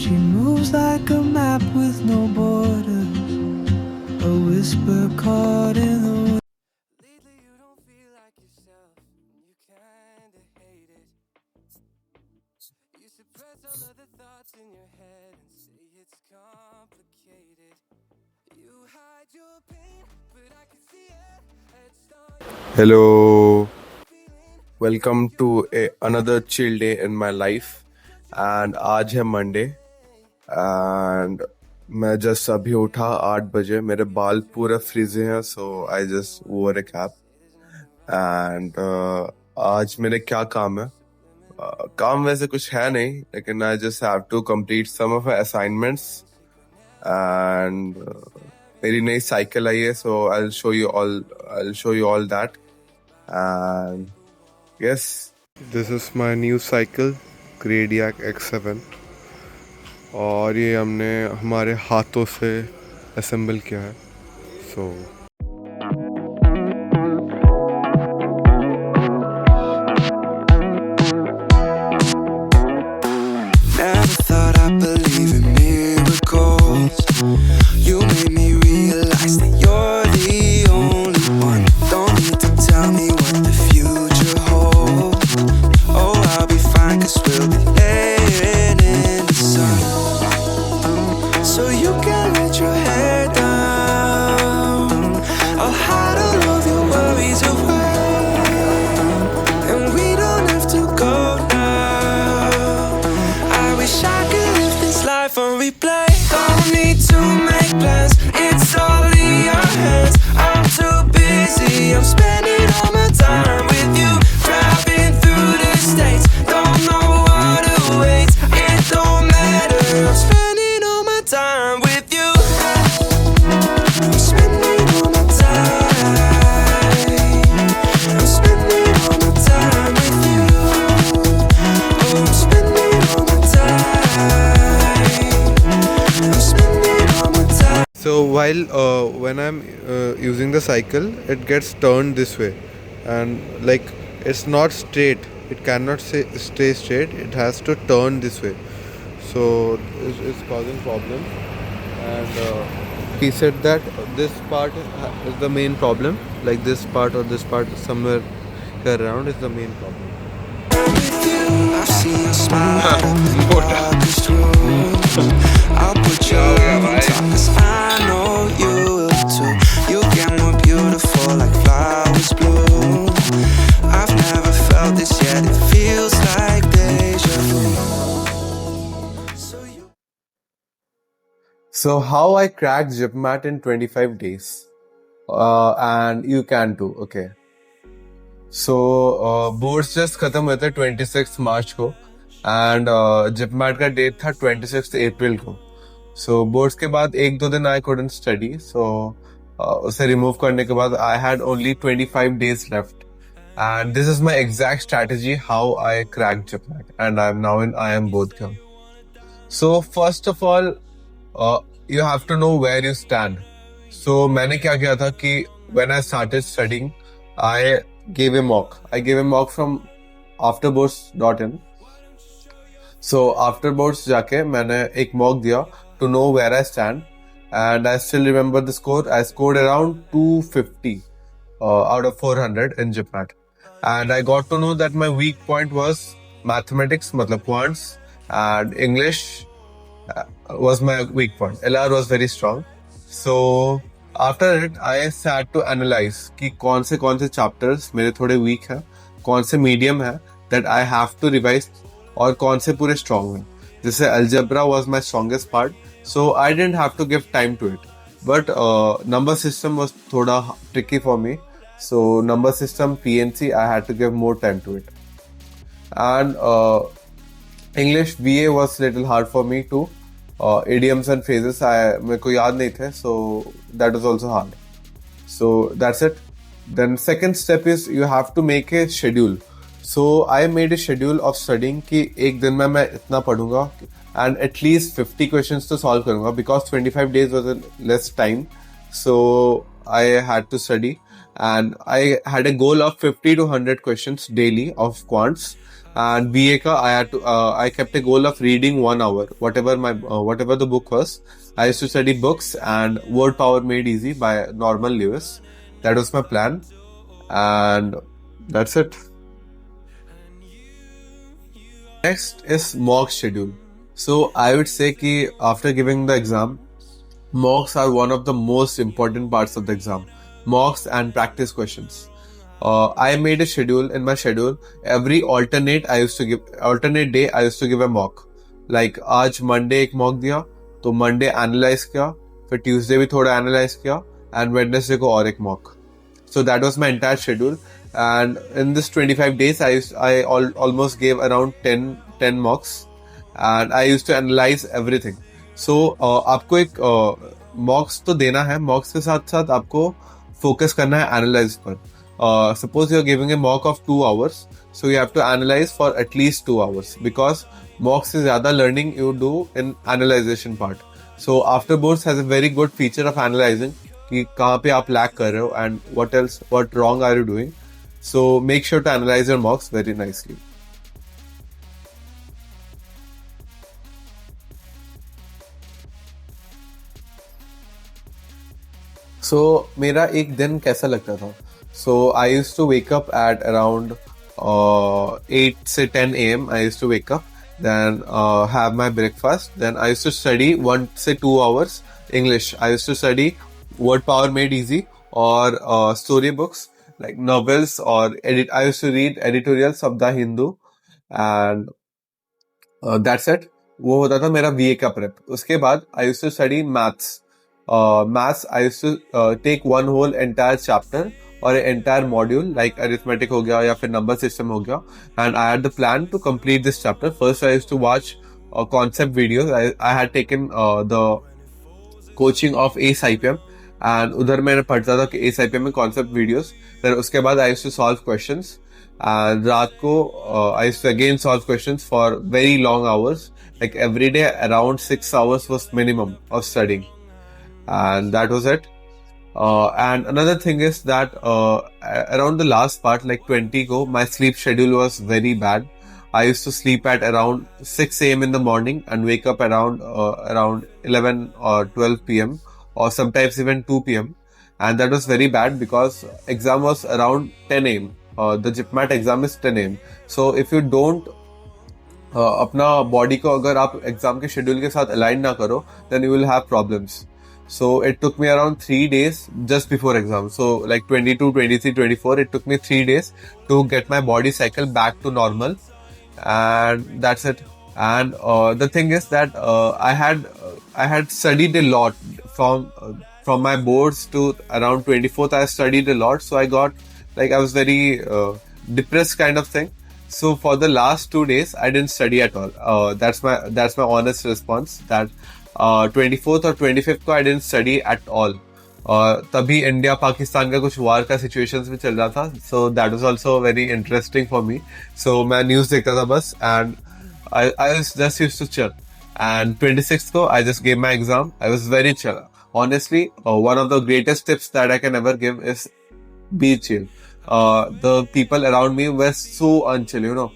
She moves like a map with no borders, a whisper caught in the wind. Lately you don't feel like yourself, and you kinda hate it. You suppress all of the thoughts in your head and say it's complicated. You hide your pain, but I can see it. Hello, welcome to another chill day in my life. And आज है Monday and मैं just अभी उठा 8 बजे. मेरे बाल पूरे फ्रीजे हैं, सो आई जस्ट वोर अ कैप. एंड आज मेरे क्या काम है? काम वैसे कुछ है नहीं, लेकिन I just have to complete some of assignments. And मेरी नई साइकिल आई है, so I will show you all that. And yes, this is my new cycle, Gradiac X7, और ये हमने हमारे हाथों से असेंबल किया है. So never thought I'd believe in miracles. You made me realize that you're the only one. Don't need to tell me what the future holds. Oh, I'll be fine, 'cause we'll be laying in the sun. So you can let your hair down. I'll hide all of your worries away, and we don't have to go now. I wish I could live this life on replay. Don't need to make plans, it's all in your hands. I'm too busy, I'm spending all my time with you. Driving through the states, don't know what awaits. It don't matter, I'm spending all my time with you. I'm spending all my time. I'm spending all my time with you. Oh, I'm spending all my time. I'm spending all my time. so while when I'm using the cycle, it gets turned this way, and like it's not straight. It cannot stay straight. It has to turn this way. So it's causing problems. And he said that this part is the main problem. Like this part or this part somewhere here around is the main problem. I've seen your smile light up the darkest rooms. I'll put your love on top, 'cause I know you will too. You get more beautiful like flowers bloom. I've never felt this yet, it feels like deja vu. So how I cracked GipMat in 25 days. And you can too, okay. So boards just खत्म हुए थे 26 मार्च को, and GipMat का date था 26 अप्रैल को. So boards के बाद 1-2 दिन I couldn't study. So उसे रिमूव करने के बाद I had only 25 days left. And this is my exact strategy how I cracked GipMat. And I'm now in IIM Bodhgaya. So first of all, you have to know where you stand. So मैंने क्या किया था कि when I started studying, I gave a mock. I gave a mock from afterboards.in. So afterboards जाके मैंने एक mock दिया to know where I stand, and I still remember the score. I scored around 250 out of 400 in GipMat, and I got to know that my weak point was mathematics, मतलब quants, and English was my weak point. LR was very strong. So after it, I sat to analyze कि कौन से chapters मेरे थोड़े weak हैं, कौन से medium हैं that I have to revise, और कौन से पूरे strong हैं. जैसे algebra was my strongest part, so I didn't have to give time to it. But number system was थोड़ा tricky for me. So number system, PNC, I had to give more time to it. And English VA was little hard for me too. Idioms and phrases मेरे को याद नहीं थे, so that was also hard. So that's it. Then second step is you have to make a schedule. So I made a schedule of studying कि एक दिन में मैं इतना पढ़ूंगा and at least 50 questions to solve करूंगा, because 25 days was a less time. So I had to study, and I had a goal of 50 to 100 questions daily of quants. And BA ka I kept a goal of reading 1 hour, whatever the book was. I used to study books and Word Power Made Easy by Norman Lewis. That was my plan, and that's it. Next is mock schedule. So I would say कि after giving the exam, mocks are one of the most important parts of the exam. Mocks and practice questions. I made a schedule. In my schedule, every alternate day I used to give a mock. Like आज Monday एक mock दिया, तो Monday analyze किया, फिर Tuesday भी थोड़ा analyze किया, and Wednesday को और एक mock. So that was my entire schedule. And in this 25 days, almost gave around 10 mocks, and I used to analyze everything. So आपको एक mocks तो देना है, mocks के साथ साथ आपको focus करना है analyze पर. Suppose you are giving a mock of 2 hours, so you have to analyze for at least 2 hours, because mocks is ज़्यादा learning you do in analyzation part. So after boards has a very good feature of analyzing कि कहाँ पे आप lag कर रहे हो and what wrong are you doing. So make sure to analyze your mocks very nicely. So मेरा एक दिन कैसा लगता था? So I used to wake up at around 8 से 10 a.m. I used to wake up, then have my breakfast. Then I used to study 1 से 2 hours English. I used to study Word Power Made Easy or story books like novels or I used to read editorials of The Hindu, and that's it. वो होता था मेरा VA का prep. उसके बाद I used to study maths. Maths I used to take one whole entire chapter or an entire module like arithmetic हो गया या फिर number system हो गया, and I had the plan to complete this chapter. First I used to watch concept videos. I had taken the coaching of ACE IPM, and उधर मैंने पढ़ता था कि ACE IPM में concept videos. Then उसके बाद I used to solve questions, and रात को I used to again solve questions for very long hours. Like every day around 6 hours was minimum of studying, and that was it. And another thing is that around the last part, like 20 go, my sleep schedule was very bad. I used to sleep at around 6 a.m. in the morning and wake up around 11 or 12 p.m. or sometimes even 2 p.m. And that was very bad because exam was around 10 a.m. The JIPMAT exam is 10 a.m. So if you don't अपना body को अगर आप exam के schedule के साथ align ना करो, then you will have problems. So it took me around 3 days just before exam. So like 22, 23, 24, it took me 3 days to get my body cycle back to normal. And that's it. And the thing is that I had studied a lot from my boards to around 24th. I studied a lot, so I got like I was very depressed kind of thing. So for the last 2 days, I didn't study at all. That's my honest response. That 24th or 25th को I didn't study at all. तभी India Pakistan का कुछ war का situations भी चल रहा था, so that was also very interesting for me. So मैं न्यूज़ देखता था बस, and I was just used to chill. And 26th को I just gave my exam. I was very chill. Honestly, one of the greatest tips that I can ever give is be chill. The people around me were so unchill, you know.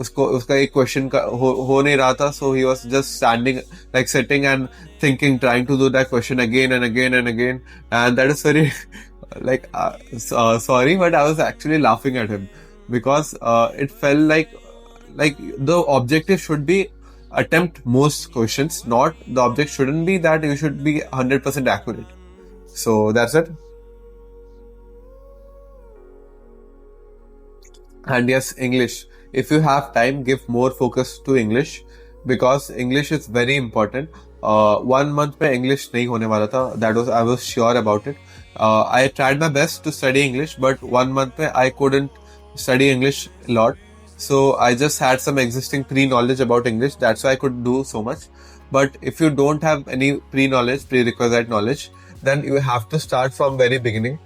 उसका एक question हो नहीं रहा था, so he was just standing, like sitting and thinking, trying to do that question again and again and again, and that is very like sorry, but I was actually laughing at him because it felt like the objective should be attempt most questions, not the object shouldn't be that you should be 100% accurate. So that's it. And yes, English. If you have time, give more focus to English because English is very important. 1 month में English नहीं होने वाला था. I was sure about it. I tried my best to study English, but 1 month में I couldn't study English a lot. So I just had some existing pre-knowledge about English. That's why I could do so much. But if you don't have any prerequisite knowledge, then you have to start from very beginning.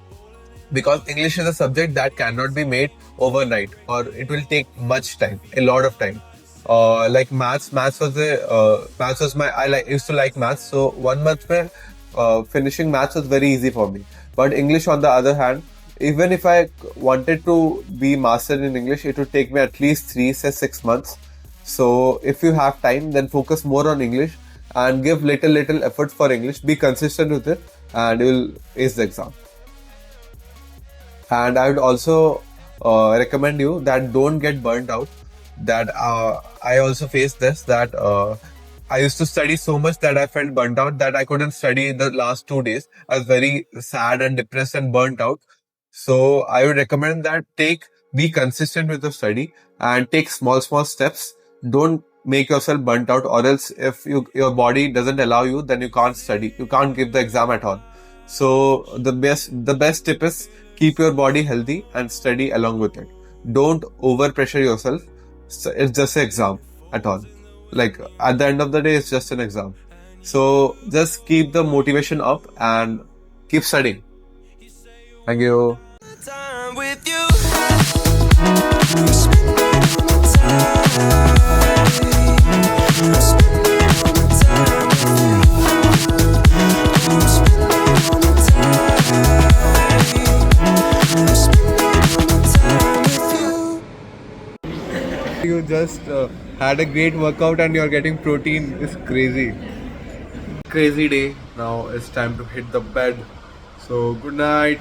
Because English is a subject that cannot be made overnight, or it will take much time, a lot of time. Like maths was I used to like maths, so 1 month mein finishing maths was very easy for me. But English on the other hand Even if I wanted to be mastered in English, it would take me at least 3 to 6 months. So if you have time, then focus more on English and give little effort for English. Be consistent with it, and you will ace the exam. And I would also recommend you that don't get burnt out. That I also faced this, that I used to study so much that I felt burnt out, that I couldn't study in the last 2 days. I was very sad and depressed and burnt out. So I would recommend that be consistent with the study and take small steps. Don't make yourself burnt out, or else if your body doesn't allow you, then you can't study. You can't give the exam at all. So the best tip is keep your body healthy and study along with it. Don't over pressure yourself. It's just an exam at all. Like at the end of the day, it's just an exam. So just keep the motivation up and keep studying. Thank you. Time with you. I'm spending all my time. I'm spending all my time with you. I'm spending all my time. I'm spending all my time with you. You just had a great workout and you're getting protein. It's crazy. Crazy day. Now it's time to hit the bed. So good night.